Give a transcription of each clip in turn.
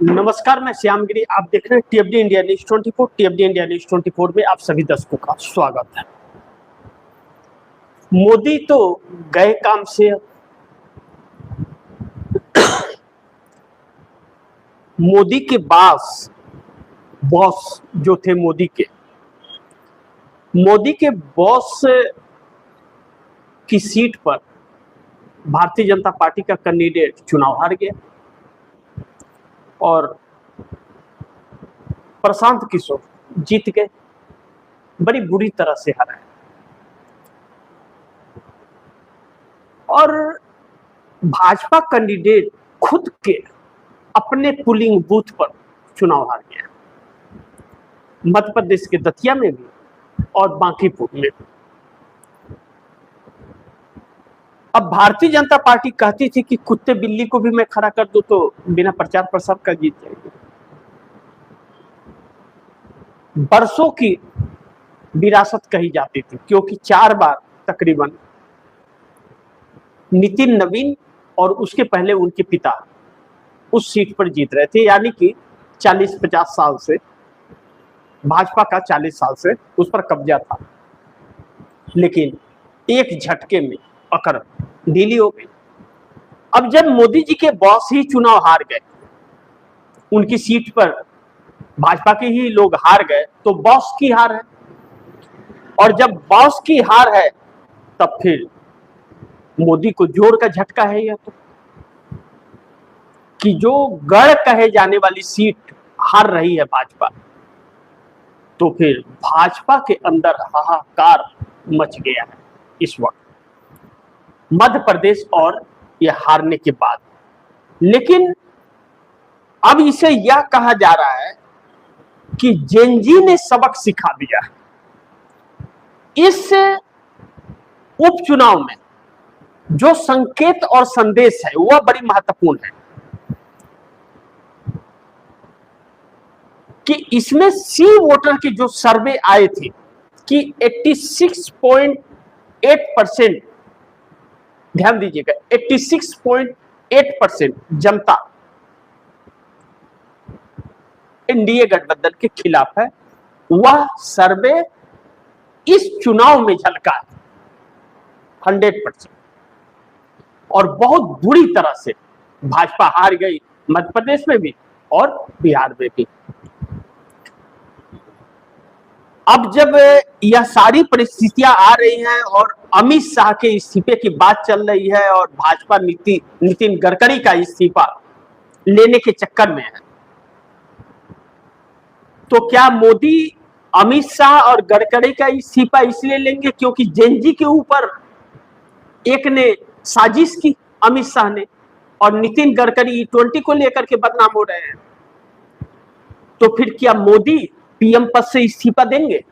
नमस्कार, मैं श्यामगिरी। आप देख रहे हैं टीएफडी इंडिया न्यूज 24। टीएफडी इंडिया न्यूज 24 में आप सभी दर्शकों का स्वागत है। मोदी तो गए काम से। मोदी के बॉस जो थे मोदी के बॉस की सीट पर भारतीय जनता पार्टी का कैंडिडेट चुनाव हार गया और प्रशांत किशोर जीत गए। बड़ी बुरी तरह से हारा है और भाजपा कैंडिडेट खुद के अपने पोलिंग बूथ पर चुनाव हार गया, मध्य प्रदेश के दतिया में भी और बांकीपुर में भी। अब भारतीय जनता पार्टी कहती थी कि कुत्ते बिल्ली को भी मैं खड़ा कर दूं तो बिना प्रचार प्रसार का जीत जाएगी। बरसों की विरासत कही जाती थी, क्योंकि 4 बार तकरीबन नितिन नवीन और उसके पहले उनके पिता उस सीट पर जीत रहे थे। यानी कि 40-50 साल से भाजपा का 40 साल से उस पर कब्जा था, लेकिन एक झटके में अकड़ ढीली हो गई। अब जब मोदी जी के बॉस ही चुनाव हार गए, उनकी सीट पर भाजपा के ही लोग हार गए, तो बॉस की हार है। और जब बॉस की हार है तब फिर मोदी को जोर का झटका है यह तो, कि जो गढ़ कहे जाने वाली सीट हार रही है भाजपा, तो फिर भाजपा के अंदर हाहाकार मच गया है इस वक्त मध्य प्रदेश और यह हारने के बाद। लेकिन अब इसे यह कहा जा रहा है कि जेनजी ने सबक सिखा दिया है। इस उपचुनाव में जो संकेत और संदेश है वह बड़ी महत्वपूर्ण है कि इसमें सी वोटर के जो सर्वे आए थे कि 86.8%, ध्यान दीजिएगा, 86.8% जनता एनडीए गठबंधन के खिलाफ है। वह सर्वे इस चुनाव में झलका है 100%, और बहुत बुरी तरह से भाजपा हार गई मध्य प्रदेश में भी और बिहार में भी। अब जब यह सारी परिस्थितियां आ रही हैं और अमित शाह के इस्तीफे की बात चल रही है और भाजपा नितिन गडकरी का इस्तीफा लेने के चक्कर में है, तो क्या मोदी अमित शाह और गडकरी का इस्तीफा इसलिए लेंगे क्योंकि जेनजी के ऊपर एक ने साजिश की, अमित शाह ने, और नितिन गडकरी E20 को लेकर के बदनाम हो रहे हैं? तो फिर क्या मोदी पीएम पद से इस्तीफा देंगे?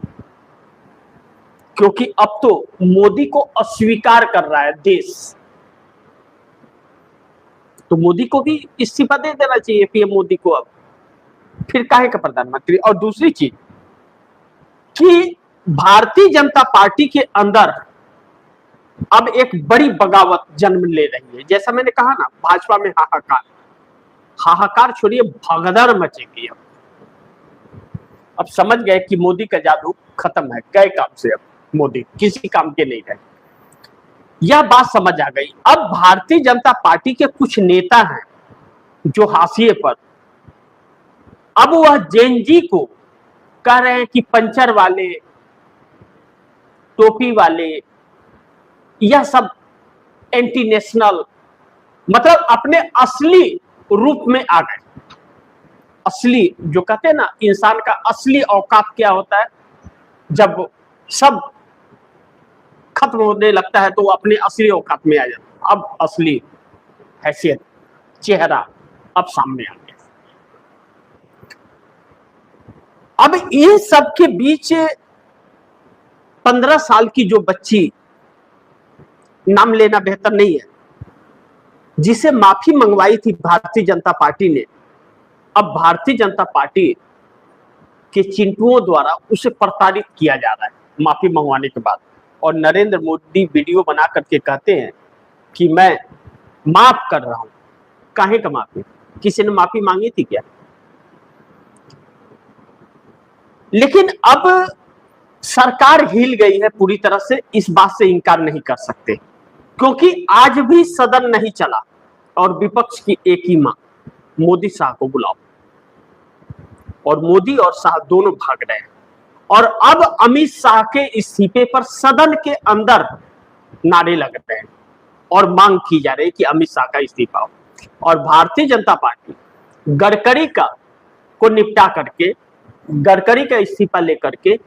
क्योंकि अब तो मोदी को अस्वीकार कर रहा है देश, तो मोदी को भी इस्तीफा दे देना चाहिए, पीएम मोदी को। अब फिर काहे का प्रधानमंत्री? और दूसरी चीज कि भारतीय जनता पार्टी के अंदर अब एक बड़ी बगावत जन्म ले रही है। जैसा मैंने कहा ना, भाजपा में हाहाकार छोड़िए, भगदड़ मचेगी। अब समझ गए कि मोदी का जादू खत्म है, गए काम से। अब मोदी किसी काम के नहीं रहे, यह बात समझ आ गई। अब भारतीय जनता पार्टी के कुछ नेता हैं जो हाशिए पर, अब वह जेनजी को कह रहे हैं कि पंचर वाले, टोपी वाले, यह सब एंटी नेशनल, मतलब अपने असली रूप में आ गए। असली जो कहते हैं ना, इंसान का असली औकात क्या होता है, जब सब खत्म होने लगता है तो वो अपने असली औकात में आ जाता है। अब असली हैसियत, चेहरा अब सामने आ गया। अब इन सब के बीच 15 साल की जो बच्ची, नाम लेना बेहतर नहीं है, जिसे माफी मंगवाई थी भारतीय जनता पार्टी ने, अब भारतीय जनता पार्टी के चिंटुओं द्वारा उसे प्रताड़ित किया जा रहा है माफी मंगवाने के बाद। और नरेंद्र मोदी वीडियो बना करके कहते हैं कि मैं माफ कर रहा हूं। काहे का माफी? किसी ने माफी मांगी थी क्या? लेकिन अब सरकार हिल गई है पूरी तरह से, इस बात से इनकार नहीं कर सकते, क्योंकि आज भी सदन नहीं चला और विपक्ष की एक ही मांग, मोदी शाह को बुलाओ। और मोदी और शाह दोनों भाग रहे हैं और अब अमित शाह के इस्तीफे पर सदन के अंदर नारे लग रहे हैं और मांग की जा रही है कि अमित शाह का इस्तीफा हो। और भारतीय जनता पार्टी गडकरी को निपटा करके, गडकरी का इस्तीफा लेकर के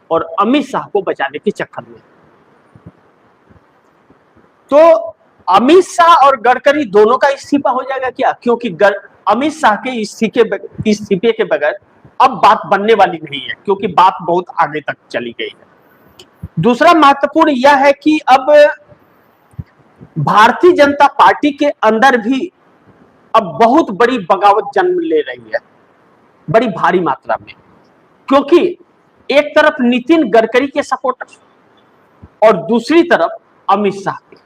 और अमित शाह को बचाने के चक्कर में। तो अमित शाह और गडकरी दोनों का इस्तीफा हो जाएगा क्या? क्योंकि अमित शाह के इस्तीफे के बगैर अब बात बनने वाली नहीं है, क्योंकि बात बहुत आगे तक चली गई है। दूसरा महत्वपूर्ण यह है कि अब भारतीय जनता पार्टी के अंदर भी अब बहुत बड़ी बगावत जन्म ले रही है, बड़ी भारी मात्रा में, क्योंकि एक तरफ नितिन गडकरी के सपोर्टर और दूसरी तरफ अमित शाह के।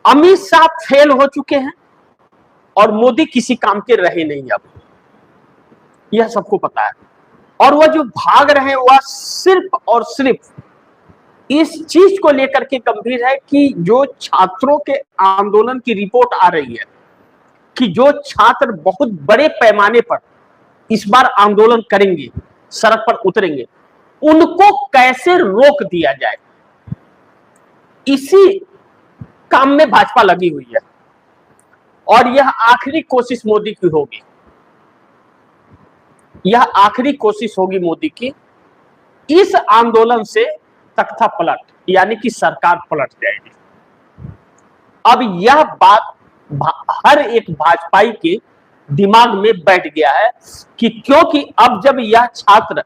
अमित शाह फेल हो चुके हैं और मोदी किसी काम के रहे नहीं अब, यह सबको पता है। और वह जो भाग रहे हैं वह सिर्फ और सिर्फ इस चीज को लेकर के गंभीर है कि जो छात्रों के आंदोलन की रिपोर्ट आ रही है कि जो छात्र बहुत बड़े पैमाने पर इस बार आंदोलन करेंगे, सड़क पर उतरेंगे, उनको कैसे रोक दिया जाए, इसी काम में भाजपा लगी हुई है। और यह आखिरी कोशिश मोदी की होगी, यह आखिरी कोशिश होगी मोदी की। इस आंदोलन से तख्ता पलट, यानी कि सरकार पलट जाएगी। अब यह बात हर एक भाजपाई के दिमाग में बैठ गया है कि क्योंकि अब जब यह छात्र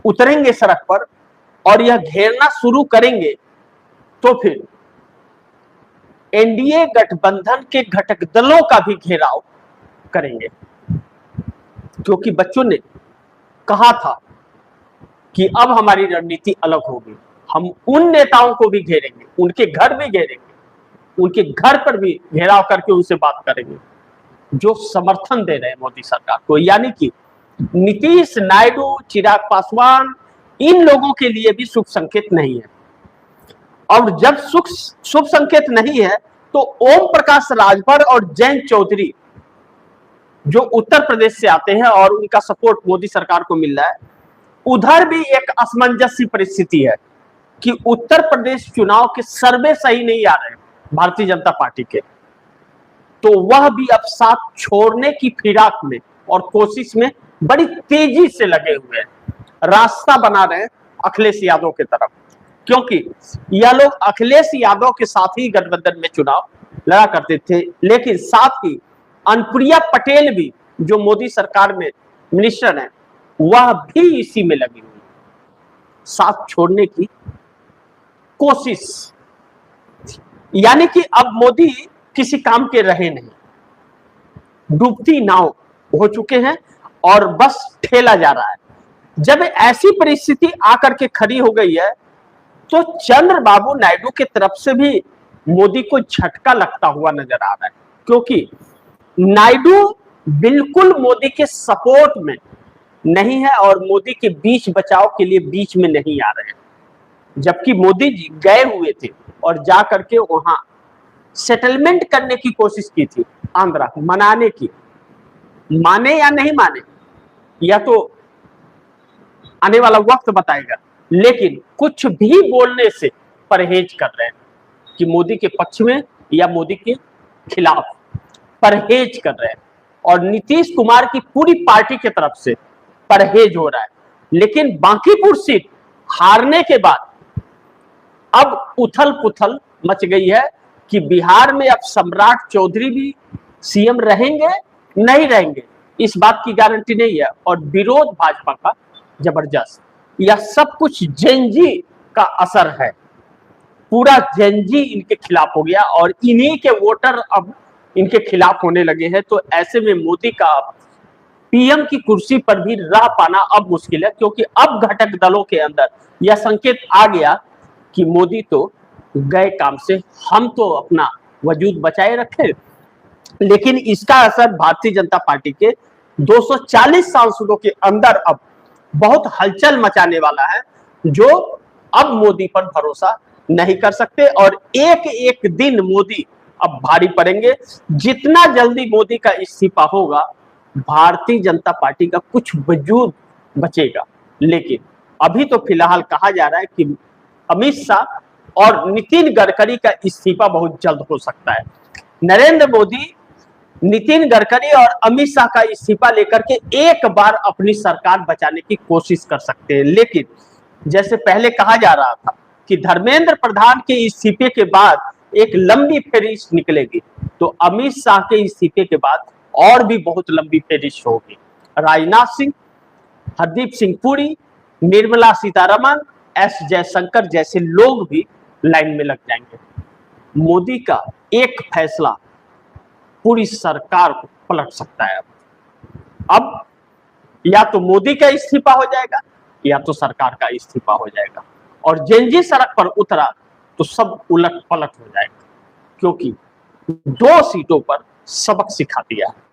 उतरेंगे सड़क पर और यह घेरना शुरू करेंगे तो फिर एनडीए गठबंधन के घटक दलों का भी घेराव करेंगे, क्योंकि बच्चों ने कहा था कि अब हमारी रणनीति अलग होगी, हम उन नेताओं को भी घेरेंगे, उनके घर भी घेरेंगे, उनके घर पर भी घेराव करके उनसे बात करेंगे जो समर्थन दे रहे हैं मोदी सरकार को। यानी कि नीतीश, नायडू, चिराग पासवान, इन लोगों के लिए भी शुभ संकेत नहीं है। और जब शुभ संकेत नहीं है तो ओम प्रकाश राजभर और जयंत चौधरी जो उत्तर प्रदेश से आते हैं और उनका सपोर्ट मोदी सरकार को मिल रहा है, उधर भी एक असमंजस परिस्थिति है कि उत्तर प्रदेश चुनाव के सर्वे सही नहीं आ रहे हैं भारतीय जनता पार्टी के, तो वह भी अब साथ छोड़ने की फिराक में और कोशिश में बड़ी तेजी से लगे हुए हैं, रास्ता बना रहे हैं अखिलेश यादव की तरफ, क्योंकि यह लोग अखिलेश यादव के साथ ही गठबंधन में चुनाव लड़ा करते थे। लेकिन साथ ही अनुप्रिया पटेल भी जो मोदी सरकार में मिनिस्टर हैं, वह भी इसी में लगी हुई, साथ छोड़ने की कोशिश। यानी कि अब मोदी किसी काम के रहे नहीं, डूबती नाव हो चुके हैं और बस ठेला जा रहा है। जब ऐसी परिस्थिति आकर के खड़ी हो गई है तो चंद्रबाबू नायडू की तरफ से भी मोदी को झटका लगता हुआ नजर आ रहा है, क्योंकि नायडू बिल्कुल मोदी के सपोर्ट में नहीं है और मोदी के बीच बचाव के लिए बीच में नहीं आ रहे हैं। जबकि मोदी जी गए हुए थे और जा करके वहां सेटलमेंट करने की कोशिश की थी, आंध्रा मनाने की। माने या नहीं माने या तो आने वाला वक्त बताएगा, लेकिन कुछ भी बोलने से परहेज कर रहे हैं कि मोदी के पक्ष में या मोदी के खिलाफ, परहेज कर रहे हैं। और नीतीश कुमार की पूरी पार्टी की तरफ से परहेज हो रहा है। लेकिन बांकीपुर सीट हारने के बाद अब उथल पुथल मच गई है कि बिहार में अब सम्राट चौधरी भी सीएम रहेंगे नहीं रहेंगे, इस बात की गारंटी नहीं है। और विरोध भाजपा का जबरदस्त, यह सब कुछ जेनजी का असर है, पूरा जेनजी इनके खिलाफ हो गया और इन्हीं के वोटर अब इनके खिलाफ होने लगे हैं। तो ऐसे में मोदी का पीएम की कुर्सी पर भी रह पाना अब मुश्किल है, क्योंकि अब घटक दलों के अंदर यह संकेत आ गया कि मोदी तो गए काम से, हम तो अपना वजूद बचाए रखे। लेकिन इसका असर भारतीय जनता पार्टी के 240 सांसदों के अंदर अब बहुत हलचल मचाने वाला है, जो अब मोदी पर भरोसा नहीं कर सकते और एक एक दिन मोदी अब भारी पड़ेंगे। जितना जल्दी मोदी का इस्तीफा होगा, भारतीय जनता पार्टी का कुछ वजूद बचेगा। लेकिन अभी तो फिलहाल कहा जा रहा है कि अमित शाह और नितिन गडकरी का इस्तीफा बहुत जल्द हो सकता है। नरेंद्र मोदी नितिन गडकरी और अमित शाह का इस्तीफा लेकर के एक बार अपनी सरकार बचाने की कोशिश कर सकते हैं। लेकिन जैसे पहले कहा जा रहा था कि धर्मेंद्र प्रधान के इस्तीफे के बाद एक लंबी फेरिश निकलेगी, तो अमित शाह के इस्तीफे के बाद और भी बहुत लंबी फेरिश होगी। राजनाथ सिंह, हरदीप सिंह पुरी, निर्मला सीतारमण, एस जयशंकर जैसे लोग भी लाइन में लग जाएंगे। मोदी का एक फैसला पूरी सरकार को पलट सकता है। अब या तो मोदी का इस्तीफा हो जाएगा या तो सरकार का इस्तीफा हो जाएगा, और जेनजी सड़क पर उतरा तो सब उलट पलट हो जाएगा, क्योंकि 2 सीटों पर सबक सिखा दिया है।